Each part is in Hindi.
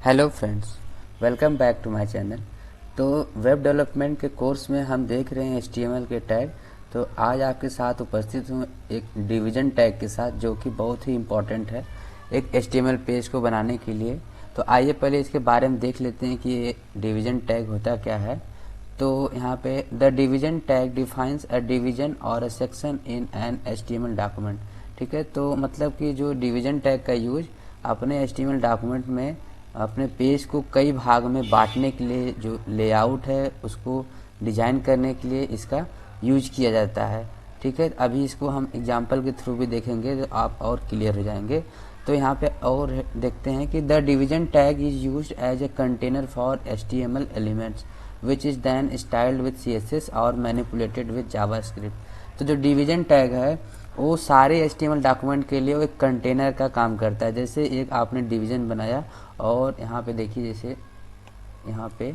Hello friends, welcome back to my channel. तो वेब डेवलपमेंट के कोर्स में हम देख रहे हैं HTML के टैग। तो आज आपके साथ उपस्थित हूँ एक डिवीज़न टैग के साथ, जो कि बहुत ही इम्पॉर्टेंट है एक HTML पेज को बनाने के लिए। तो आइए पहले इसके बारे में देख लेते हैं कि ये डिवीज़न टैग होता क्या है। तो यहाँ पे the division tag defines a division और a section in an HTML document. ठीक है, तो मतलब कि जो डिवीज़न टैग का यूज अपने HTML डॉक्यूमेंट में अपने पेज को कई भाग में बांटने के लिए, जो लेआउट है उसको डिजाइन करने के लिए इसका यूज किया जाता है। ठीक है, अभी इसको हम एग्जांपल के थ्रू भी देखेंगे तो आप और क्लियर हो जाएंगे। तो यहाँ पे और देखते हैं कि the division tag is used as a container for HTML elements which is then styled with CSS और मैनिपुलेटेड विथ जावास्क्रिप्ट। तो जो डिवीजन टैग है वो सारे HTML डॉक्यूमेंट के लिए वो एक कंटेनर का काम करता है। जैसे एक आपने डिवीजन बनाया और यहाँ पे देखिए, जैसे यहाँ पे,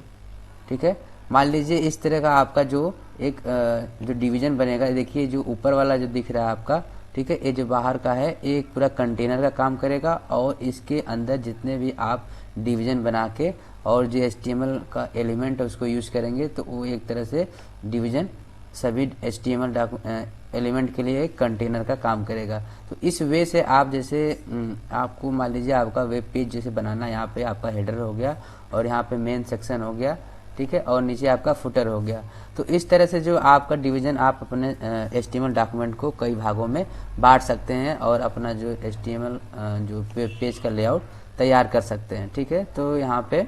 ठीक है, मान लीजिए इस तरह का आपका जो एक जो डिवीजन बनेगा, देखिए जो ऊपर वाला जो दिख रहा है आपका, ठीक है, ये जो बाहर का है ये एक पूरा कंटेनर का काम करेगा और इसके अंदर जितने भी आप डिवीजन बना के और जो HTML का एलिमेंट है उसको यूज करेंगे तो वो एक तरह से डिवीजन सभी HTML एलिमेंट के लिए एक कंटेनर का काम करेगा। तो इस वे से आप जैसे आपको मान लीजिए आपका वेब पेज जैसे बनाना, यहाँ पे आपका हेडर हो गया और यहाँ पे मेन सेक्शन हो गया, ठीक है, और नीचे आपका फुटर हो गया। तो इस तरह से जो आपका डिवीजन आप अपने HTML डॉक्यूमेंट को कई भागों में बांट सकते हैं और अपना जो HTML जो पेज का लेआउट तैयार कर सकते हैं। ठीक है, तो यहाँ पे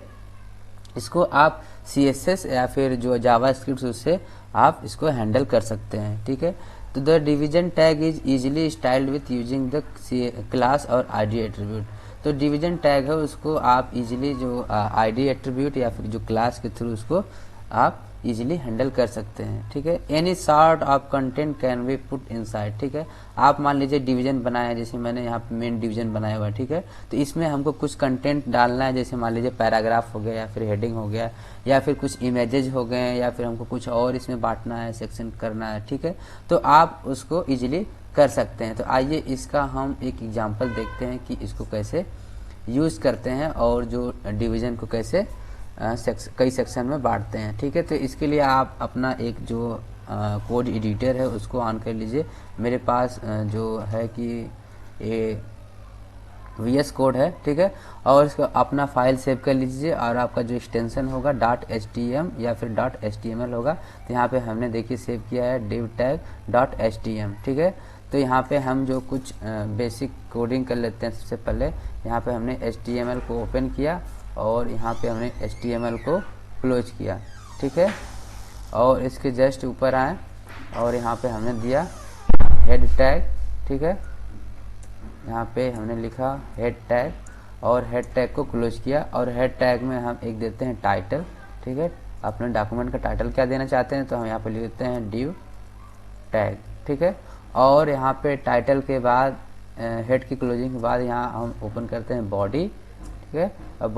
इसको आप CSS या फिर जो जावास्क्रिप्ट उससे आप इसको हैंडल कर सकते हैं। ठीक है, तो the division tag is easily styled with using the class और ID एट्रीब्यूट। तो डिवीजन टैग है उसको आप इजीली जो ID एट्रीब्यूट या फिर जो क्लास के थ्रू उसको आप इजीली हैंडल कर सकते हैं। ठीक है, any sort of content can be put inside. ठीक है, आप मान लीजिए डिवीजन बनाया, जैसे मैंने यहाँ पे मेन डिवीजन बनाया हुआ है। ठीक है, तो इसमें हमको कुछ कंटेंट डालना है, जैसे मान लीजिए पैराग्राफ हो गया या फिर हेडिंग हो गया या फिर कुछ इमेजेस हो गए या फिर हमको कुछ और इसमें बांटना है, सेक्शन करना है। ठीक है, तो आप उसको इजीली कर सकते हैं। तो आइए इसका हम एक एग्जाम्पल देखते हैं कि इसको कैसे यूज करते हैं और जो डिवीजन को कैसे कई सेक्शन में बांटते हैं। ठीक है, तो इसके लिए आप अपना एक जो कोड एडिटर है उसको ऑन कर लीजिए। मेरे पास जो है कि ये VS कोड है। ठीक है, और इसको अपना फाइल सेव कर लीजिए और आपका जो एक्सटेंशन होगा .htm या फिर .html होगा। तो यहाँ पे हमने देखिए सेव किया है div tag .htm। ठीक है, तो यहाँ पे हम जो कुछ बेसिक कोडिंग कर लेते हैं। सबसे पहले यहाँ पे हमने HTML को ओपन किया और यहाँ पे हमने HTML को क्लोज किया। ठीक है, और इसके जस्ट ऊपर आए और यहाँ पे हमने दिया हेड टैग। ठीक है, यहाँ पे हमने लिखा हेड टैग और हेड टैग को क्लोज किया और हेड टैग में हम एक देते हैं टाइटल। ठीक है, अपने डॉक्यूमेंट का टाइटल क्या देना चाहते हैं तो हम यहाँ पे लिख देते हैं div टैग। ठीक है, और यहाँ पे टाइटल के बाद हेड की क्लोजिंग के बाद यहाँ हम ओपन करते हैं बॉडी। ठीक है, और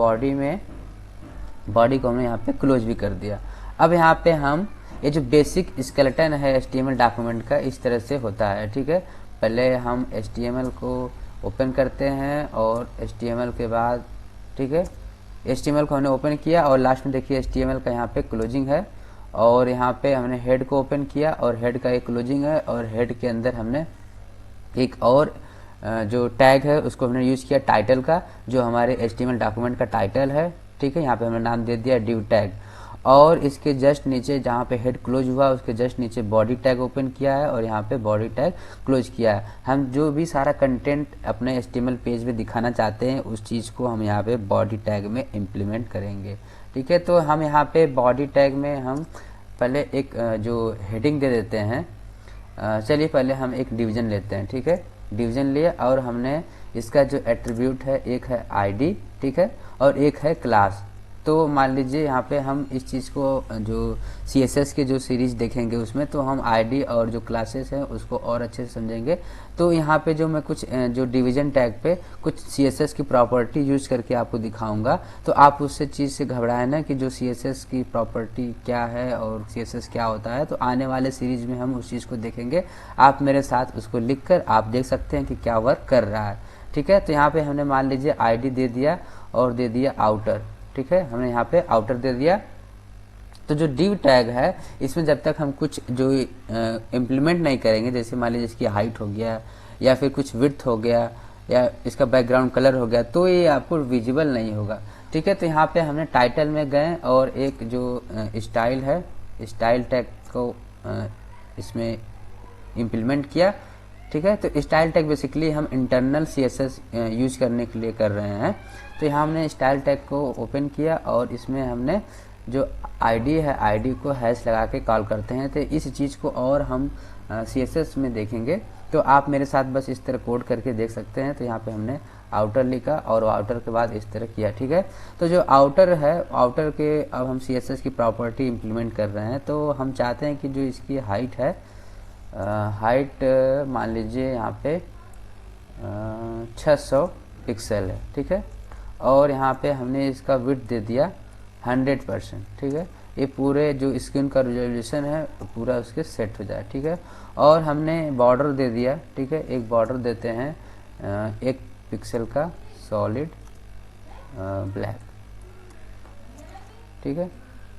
बॉडी को हमने यहाँ पे क्लोज भी कर दिया। अब यहाँ पे हम ये जो बेसिक स्केलेटन है HTML डॉक्यूमेंट का इस तरह से होता है। ठीक है, पहले हम HTML को ओपन करते हैं और HTML के बाद, ठीक है, HTML को हमने ओपन किया और लास्ट में देखिए HTML का यहाँ पे क्लोजिंग है और यहाँ पे हमने हेड को ओपन किया और हेड का एक क्लोजिंग है और हेड के अंदर हमने एक और जो टैग है उसको हमने यूज किया टाइटल का, जो हमारे HTML डॉक्यूमेंट का टाइटल है। ठीक है, यहाँ पे हमने नाम दे दिया div टैग और इसके जस्ट नीचे जहाँ पे हेड क्लोज हुआ उसके जस्ट नीचे बॉडी टैग ओपन किया है और यहाँ पे बॉडी टैग क्लोज किया है। हम जो भी सारा कंटेंट अपने HTML पेज में दिखाना चाहते हैं उस चीज़ को हम यहाँ पे बॉडी टैग में इम्प्लीमेंट करेंगे। ठीक है, तो हम यहाँ पे बॉडी टैग में हम पहले एक जो हेडिंग दे देते हैं। चलिए पहले हम एक डिवीजन लेते हैं। ठीक है, डिवीजन लिए और हमने इसका जो एट्रीब्यूट है एक है ID, ठीक है, और एक है क्लास। तो मान लीजिए यहाँ पे हम इस चीज़ को जो CSS के जो सीरीज देखेंगे उसमें तो हम ID और जो क्लासेस हैं उसको और अच्छे से समझेंगे। तो यहाँ पे जो मैं कुछ जो डिवीजन टैग पे कुछ CSS की प्रॉपर्टी यूज करके आपको दिखाऊंगा, तो आप उससे चीज़ से घबराए ना कि जो CSS की प्रॉपर्टी क्या है और CSS क्या होता है। तो आने वाले सीरीज में हम उस चीज़ को देखेंगे। आप मेरे साथ उसको लिख कर आप देख सकते हैं कि क्या वर्क कर रहा है। ठीक है। तो यहाँ पे हमने मान लीजिए आईडी दे दिया और दे दिया आउटर, ठीक है, हमने यहाँ पे आउटर दे दिया। तो जो div टैग है इसमें जब तक हम कुछ जो इम्प्लीमेंट नहीं करेंगे, जैसे मान लीजिए इसकी हाइट हो गया या फिर कुछ विड्थ हो गया या इसका बैकग्राउंड कलर हो गया, तो ये आपको विजिबल नहीं होगा, ठीक है। तो यहाँ पे हमने टाइटल में गए और एक जो स्टाइल है, स्टाइल टैग को इसमें इम्प्लीमेंट किया, ठीक है। तो स्टाइल टैग बेसिकली हम इंटरनल CSS यूज करने के लिए कर रहे हैं। तो यहाँ हमने स्टाइल टैग को ओपन किया और इसमें हमने जो आईडी है, आईडी को हैश लगा के कॉल करते हैं। तो इस चीज़ को और हम CSS में देखेंगे, तो आप मेरे साथ बस इस तरह कोड करके देख सकते हैं। तो यहाँ पे हमने आउटर लिखा और आउटर के बाद इस तरह किया, ठीक है। तो जो आउटर है, आउटर के अब हम CSS की प्रॉपर्टी इम्प्लीमेंट कर रहे हैं। तो हम चाहते हैं कि जो इसकी हाइट है, हाइट मान लीजिए यहाँ पे 600 पिक्सल है, ठीक है। और यहाँ पे हमने इसका विड्थ दे दिया 100%, ठीक है। ये पूरे जो स्क्रीन का रिजोल्यूशन है पूरा उसके सेट हो जाए, ठीक है। और हमने बॉर्डर दे दिया, ठीक है, एक बॉर्डर देते हैं 1 पिक्सल का सॉलिड ब्लैक, ठीक है।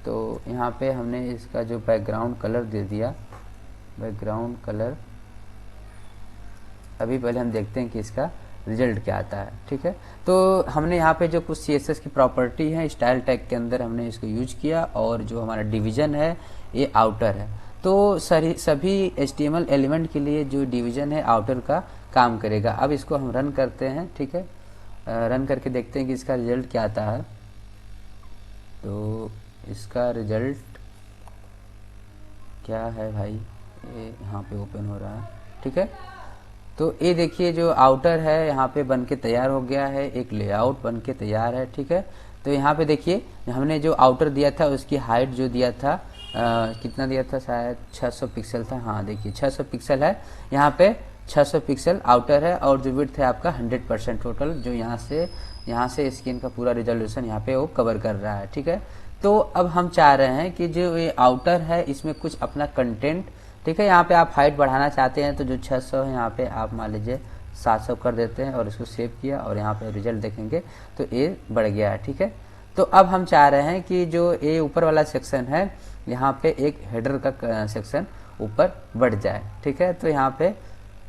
तो यहाँ पे हमने इसका जो बैकग्राउंड कलर दे दिया, बैकग्राउंड कलर अभी पहले हम देखते हैं कि इसका रिजल्ट क्या आता है, ठीक है। तो हमने यहाँ पे जो कुछ CSS की प्रॉपर्टी है स्टाइल टैग के अंदर हमने इसको यूज किया और जो हमारा डिवीजन है ये आउटर है। तो सभी HTML एलिमेंट के लिए जो डिवीजन है आउटर का काम करेगा। अब इसको हम रन करते हैं, ठीक है, रन करके देखते हैं कि इसका रिजल्ट क्या आता है। तो इसका रिजल्ट क्या है भाई, ये यहाँ पे ओपन हो रहा है, ठीक है। तो ये देखिए जो आउटर है यहाँ पे बन के तैयार हो गया है, एक लेआउट बन के तैयार है, ठीक है। तो यहाँ पे देखिए हमने जो आउटर दिया था उसकी हाइट जो दिया था कितना दिया था, शायद 600 पिक्सल था। हाँ देखिए 600 पिक्सल है, यहाँ पे 600 पिक्सल आउटर है और जो विड्थ है आपका 100% टोटल, जो यहाँ से स्क्रीन का पूरा रिजोल्यूशन यहाँ पे वो कवर कर रहा है, ठीक है। तो अब हम चाह रहे हैं कि जो ये आउटर है इसमें कुछ अपना कंटेंट, ठीक है, यहाँ पे आप हाइट बढ़ाना चाहते हैं तो जो 600 है यहाँ पे आप मान लीजिए 700 कर देते हैं और इसको सेव किया और यहाँ पे रिजल्ट देखेंगे तो ये बढ़ गया है, ठीक है। तो अब हम चाह रहे हैं कि जो ये ऊपर वाला सेक्शन है यहाँ पे एक हेडर का सेक्शन ऊपर बढ़ जाए, ठीक है। तो यहाँ पे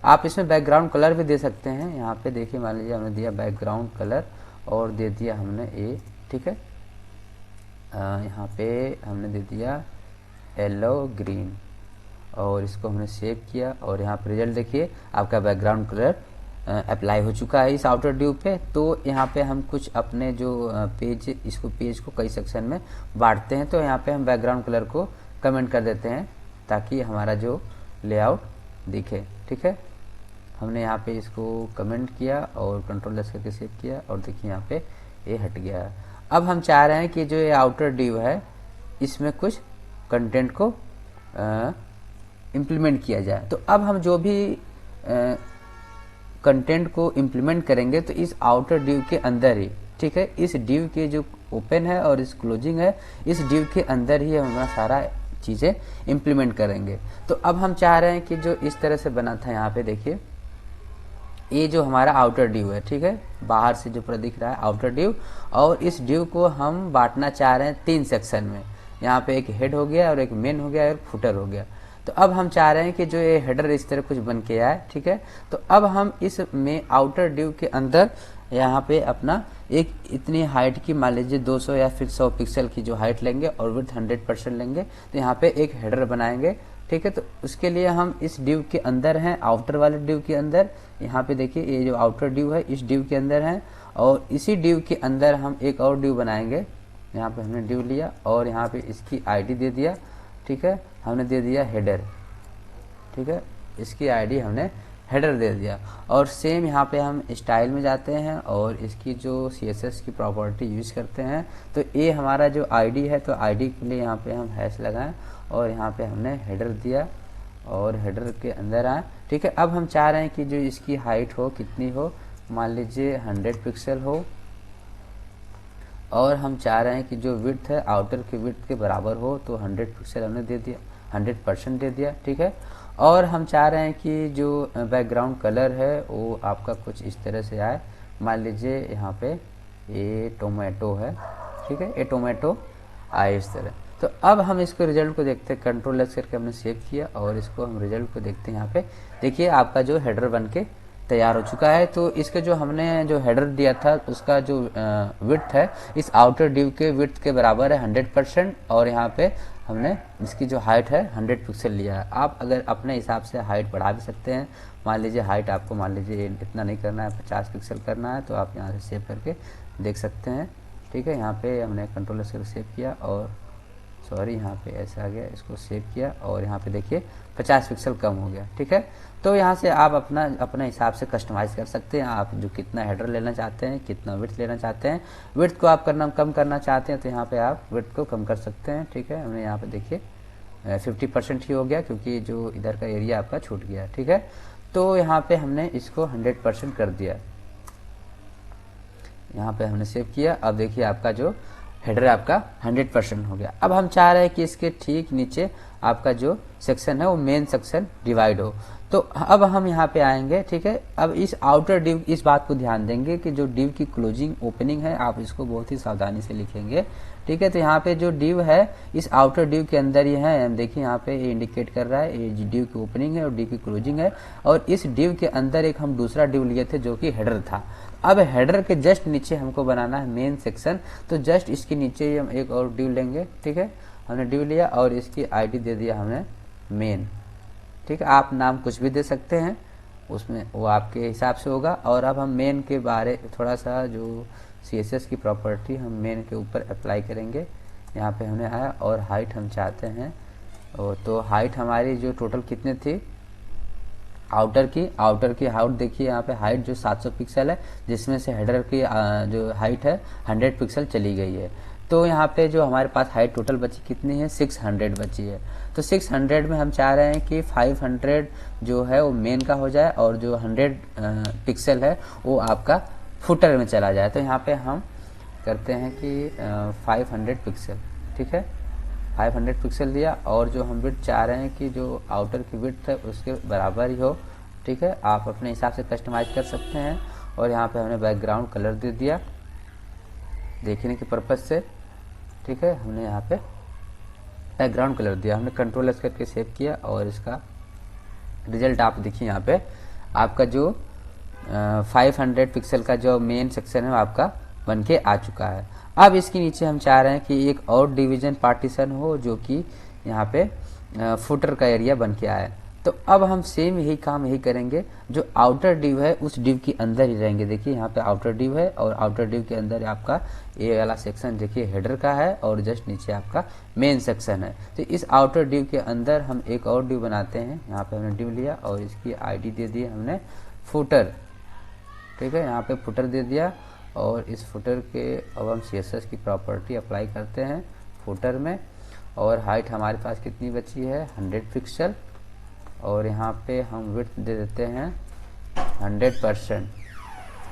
आप इसमें बैकग्राउंड कलर भी दे सकते हैं। यहाँ पे देखिए मान लीजिए हमने दिया बैकग्राउंड कलर और दे दिया हमने ये, ठीक है, यहाँ पे हमने दे दिया येलो ग्रीन और इसको हमने सेव किया और यहाँ पे रिजल्ट देखिए आपका बैकग्राउंड कलर अप्लाई हो चुका है इस आउटर ड्यू पे। तो यहाँ पे हम कुछ अपने जो पेज को कई सेक्शन में बांटते हैं। तो यहाँ पे हम बैकग्राउंड कलर को कमेंट कर देते हैं ताकि हमारा जो लेआउट दिखे, ठीक है। हमने यहाँ पे इसको कमेंट किया और कंट्रोल S करके सेव किया और देखिए यहाँ पे ये हट गया। अब हम चाह रहे हैं कि जो ये आउटर ड्यू है इसमें कुछ कंटेंट को इम्प्लीमेंट किया जाए। तो अब हम जो भी कंटेंट को इम्प्लीमेंट करेंगे तो इस आउटर ड्यू के अंदर ही, ठीक है, इस ड्यू के जो ओपन है और इस क्लोजिंग है इस ड्यू के अंदर ही हम सारा चीज़ें इम्प्लीमेंट करेंगे। तो अब हम चाह रहे हैं कि जो इस तरह से बना था, यहाँ पे देखिए ये जो हमारा आउटर ड्यू है, ठीक है, बाहर से जो पूरा दिख रहा है आउटर ड्यू, और इस ड्यू को हम बांटना चाह रहे हैं 3 सेक्शन में। यहाँ पे एक हेड हो गया और एक मेन हो गया और फुटर हो गया। तो अब हम चाह रहे हैं कि जो ये हेडर इस तरह कुछ बन के आए, ठीक है। तो अब हम इस में आउटर ड्यू के अंदर यहाँ पे अपना एक इतनी हाइट की मान लीजिए 200 या फिर 100 पिक्सल की जो हाइट लेंगे और विड्थ 100% लेंगे। तो यहाँ पे एक हेडर बनाएंगे, ठीक है। तो उसके लिए हम इस ड्यू के अंदर हैं, आउटर वाले ड्यू के अंदर। यहाँ पे देखिए ये जो आउटर ड्यू है इस ड्यू के अंदर है और इसी ड्यू के अंदर हम एक और ड्यू बनाएंगे। यहाँ पे हमने ड्यू लिया और यहाँ पे इसकी आईडी दे दिया, ठीक है, हमने दे दिया हेडर, ठीक है, इसकी आईडी हमने हेडर दे दिया। और सेम यहाँ पे हम स्टाइल में जाते हैं और इसकी जो CSS की प्रॉपर्टी यूज़ करते हैं। तो ये हमारा जो आईडी है तो आईडी के लिए यहाँ पे हम हैश लगाएं और यहाँ पे हमने हेडर दिया और हेडर के अंदर आए, ठीक है। अब हम चाह रहे हैं कि जो इसकी हाइट हो कितनी हो, मान लीजिए 100 पिक्सल हो और हम चाह रहे हैं कि जो विड्थ है आउटर के विड्थ के बराबर हो। तो 100 पिक्सल हमने दे दिया, 100% दे दिया, ठीक है। और हम चाह रहे हैं कि जो बैकग्राउंड कलर है वो आपका कुछ इस तरह से आए। मान लीजिए यहाँ पे ये टोमेटो है, ठीक है, ये टोमेटो आए इस तरह। तो अब हम इसको रिजल्ट को देखते हैं, कंट्रोल एस करके हमने सेव किया और इसको हम रिजल्ट को देखते हैं। यहाँ पे देखिए आपका जो हेडर बन के तैयार हो चुका है। तो इसके जो हमने जो हेडर दिया था उसका जो विड्थ है इस आउटर डिव के विड्थ के बराबर है 100%, और यहाँ पे हमने इसकी जो हाइट है 100 पिक्सल लिया है। आप अगर अपने हिसाब से हाइट बढ़ा भी सकते हैं। मान लीजिए हाइट आपको मान लीजिए इतना नहीं करना है, 50 पिक्सल करना है, तो आप यहाँ से सेव करके देख सकते हैं। ठीक है, यहाँ पे हमने कंट्रोल से सेव किया और सॉरी यहाँ पे ऐसा आ गया, इसको सेव किया और यहाँ पे देखिए 50 पिक्सल कम हो गया। ठीक है, तो यहाँ से आप अपने हिसाब से कस्टमाइज़ कर सकते हैं। आप जो कितना हेडर लेना चाहते हैं, कितना विड्थ लेना चाहते हैं, विड्थ को आप कम करना चाहते हैं तो यहाँ पे आप विड्थ को कम कर सकते हैं। ठीक है, हमने यहाँ पे देखिए 50% ही हो गया क्योंकि जो इधर का एरिया आपका छूट गया। ठीक है, तो यहाँ पे हमने इसको 100% कर दिया। यहाँ पे हमने सेव किया। अब देखिए आपका जो हेडर आपका 100% हो गया। अब हम चाह रहे हैं कि इसके ठीक नीचे आपका जो सेक्शन है वो मेन सेक्शन डिवाइड हो। तो अब हम यहाँ पे आएंगे। ठीक है, अब इस आउटर डिव इस बात को ध्यान देंगे कि जो डिव की क्लोजिंग ओपनिंग है आप इसको बहुत ही सावधानी से लिखेंगे। ठीक है, तो यहाँ पे जो डिव है इस आउटर डिव के अंदर ही है। देखिए यहाँ पे ये इंडिकेट कर रहा है ये डिव की ओपनिंग है और डिव की क्लोजिंग है, और इस डिव के अंदर एक हम दूसरा डिव लिए थे जो कि हेडर था। अब हेडर के जस्ट नीचे हमको बनाना है मेन सेक्शन, तो जस्ट इसके नीचे ही हम एक और डिव लेंगे। ठीक है, हमने डिव लिया और इसकी आईडी दे दिया हमने मेन। ठीक है, आप नाम कुछ भी दे सकते हैं, उसमें वो आपके हिसाब से होगा। और अब हम मेन के बारे थोड़ा सा जो CSS की प्रॉपर्टी हम मेन के ऊपर अप्लाई करेंगे। यहाँ पे हमने आया और हाइट हम चाहते हैं, तो हाइट हमारी जो टोटल कितने थी आउटर की हाइट देखिए यहाँ पे हाइट जो 700 पिक्सल है, जिसमें से हेडर की जो हाइट है 100 पिक्सल चली गई है। तो यहाँ पे जो हमारे पास हाइट टोटल बची कितनी है, 600 बची है। तो 600 में हम चाह रहे हैं कि 500 जो है वो मेन का हो जाए और जो 100 पिक्सल है वो आपका फुटर में चला जाए। तो यहाँ पे हम करते हैं कि 500 पिक्सल। ठीक है, 500 पिक्सल दिया और जो हम विड्थ चाह रहे हैं कि जो आउटर की विड्थ है उसके बराबर ही हो। ठीक है, आप अपने हिसाब से कस्टमाइज कर सकते हैं। और यहाँ पे हमने बैकग्राउंड कलर दे दिया देखने के पर्पज से। ठीक है, हमने यहाँ पे बैकग्राउंड कलर दिया, हमने कंट्रोल एस करके सेव किया और इसका रिजल्ट आप देखिए यहाँ पे आपका जो 500 पिक्सल का जो मेन सेक्शन है वो आपका बन के आ चुका है। अब इसके नीचे हम चाह रहे हैं कि एक और डिवीजन पार्टीशन हो जो कि यहाँ पे फुटर का एरिया बन के आए। तो अब हम सेम यही काम यही करेंगे, जो आउटर डिव है उस डिव के अंदर ही रहेंगे। देखिए यहाँ पे आउटर डिव है और आउटर डिव के अंदर आपका ये वाला सेक्शन देखिए हेडर का है और जस्ट नीचे आपका मेन सेक्शन है। तो इस आउटर डिव के अंदर हम एक और डिव बनाते हैं। यहाँ पे हमने डिव लिया और इसकी आईडी दे दी हमने फुटर। ठीक है, यहाँ पे फुटर दे दिया और इस फुटर के अब हम CSS की प्रॉपर्टी अप्लाई करते हैं फुटर में। और हाइट हमारे पास कितनी बची है 100 पिक्सल, और यहाँ पे हम विड्थ दे देते हैं 100%।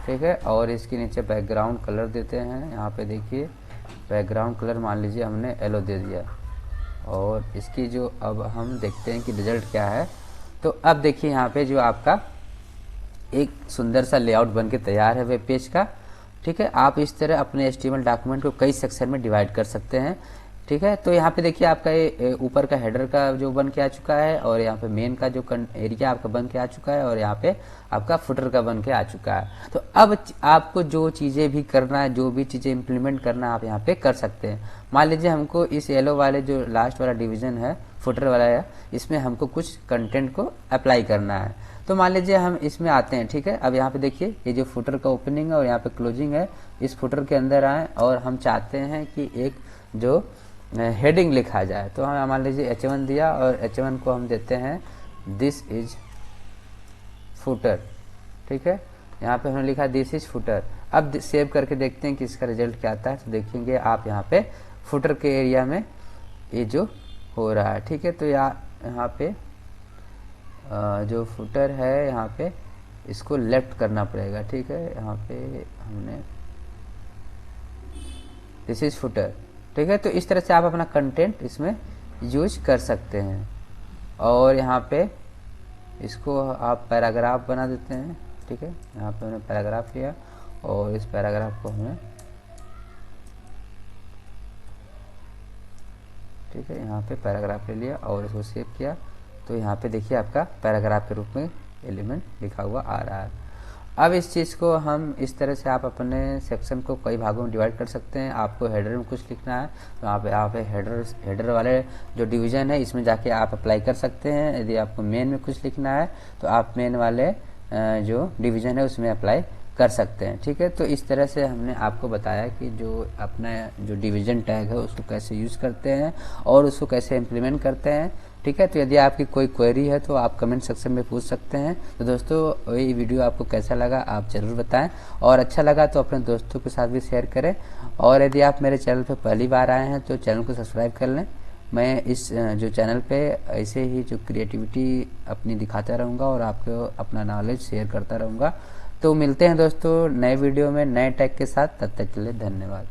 ठीक है, और इसके नीचे बैकग्राउंड कलर देते हैं। यहाँ पे देखिए बैकग्राउंड कलर मान लीजिए हमने येलो दे दिया और इसकी जो अब हम देखते हैं कि रिजल्ट क्या है। तो अब देखिए यहाँ पे जो आपका एक सुंदर सा लेआउट बन के तैयार है वेब पेज का। ठीक है, आप इस तरह अपने HTML डॉक्यूमेंट को कई सेक्शन में डिवाइड कर सकते हैं। ठीक है, तो यहाँ पे देखिए आपका ये ऊपर का हेडर का जो बन के आ चुका है और यहाँ पे मेन का जो एरिया आपका बन के आ चुका है और यहाँ पे आपका फुटर का बन के आ चुका है। तो अब आपको जो चीज़ें भी करना है, जो भी चीज़ें इम्प्लीमेंट करना है आप यहाँ पे कर सकते हैं। मान लीजिए हमको इस येलो वाले जो लास्ट वाला डिवीजन है फुटर वाला है, इसमें हमको कुछ कंटेंट को अप्लाई करना है। तो मान लीजिए हम इसमें आते हैं। ठीक है, अब यहाँ पे देखिए ये जो फुटर का ओपनिंग है और यहाँ पे क्लोजिंग है, इस फुटर के अंदर आए और हम चाहते हैं कि एक जो हेडिंग लिखा जाए। तो हम मान लीजिए H1 दिया और H1 को हम देते हैं दिस इज फुटर। ठीक है, यहाँ पे हमने लिखा दिस इज फुटर। अब सेव करके देखते हैं कि इसका रिजल्ट क्या आता है। तो देखेंगे आप यहाँ पे फुटर के एरिया में ये जो हो रहा है। ठीक है, तो यहाँ पे जो फुटर है यहाँ पे इसको लेफ्ट करना पड़ेगा। ठीक है, यहाँ पे हमने दिस इज फुटर। ठीक है, तो इस तरह से आप अपना कंटेंट इसमें यूज कर सकते हैं। और यहाँ पे इसको आप पैराग्राफ बना देते हैं। ठीक है, यहाँ पे हमने पैराग्राफ लिया और इस पैराग्राफ को हमने, ठीक है, यहाँ पे पैराग्राफ ले लिया और इसको सेव किया। तो यहाँ पे देखिए आपका पैराग्राफ के रूप में एलिमेंट लिखा हुआ आ रहा है। अब इस चीज़ को हम इस तरह से आप अपने सेक्शन को कई भागों में डिवाइड कर सकते हैं। आपको हेडर में कुछ लिखना है तो आप हेडर वाले जो डिवीज़न है इसमें जाके आप अप्लाई कर सकते हैं। यदि आपको मेन में कुछ लिखना है तो आप मेन वाले जो डिवीज़न है उसमें अप्लाई कर सकते हैं। ठीक है, तो इस तरह से हमने आपको बताया कि जो अपना जो डिवीज़न टैग है उसको कैसे यूज़ करते हैं और उसको कैसे इम्प्लीमेंट करते हैं। ठीक है, तो यदि आपकी कोई क्वेरी है तो आप कमेंट सेक्शन में पूछ सकते हैं। तो दोस्तों, ये वीडियो आपको कैसा लगा आप ज़रूर बताएं और अच्छा लगा तो अपने दोस्तों के साथ भी शेयर करें। और यदि आप मेरे चैनल पर पहली बार आए हैं तो चैनल को सब्सक्राइब कर लें। मैं इस जो चैनल पे ऐसे ही जो क्रिएटिविटी अपनी दिखाता रहूँगा और आपको अपना नॉलेज शेयर करता रहूँगा। तो मिलते हैं दोस्तों नए वीडियो में नए टैग के साथ, तब तक के लिए धन्यवाद।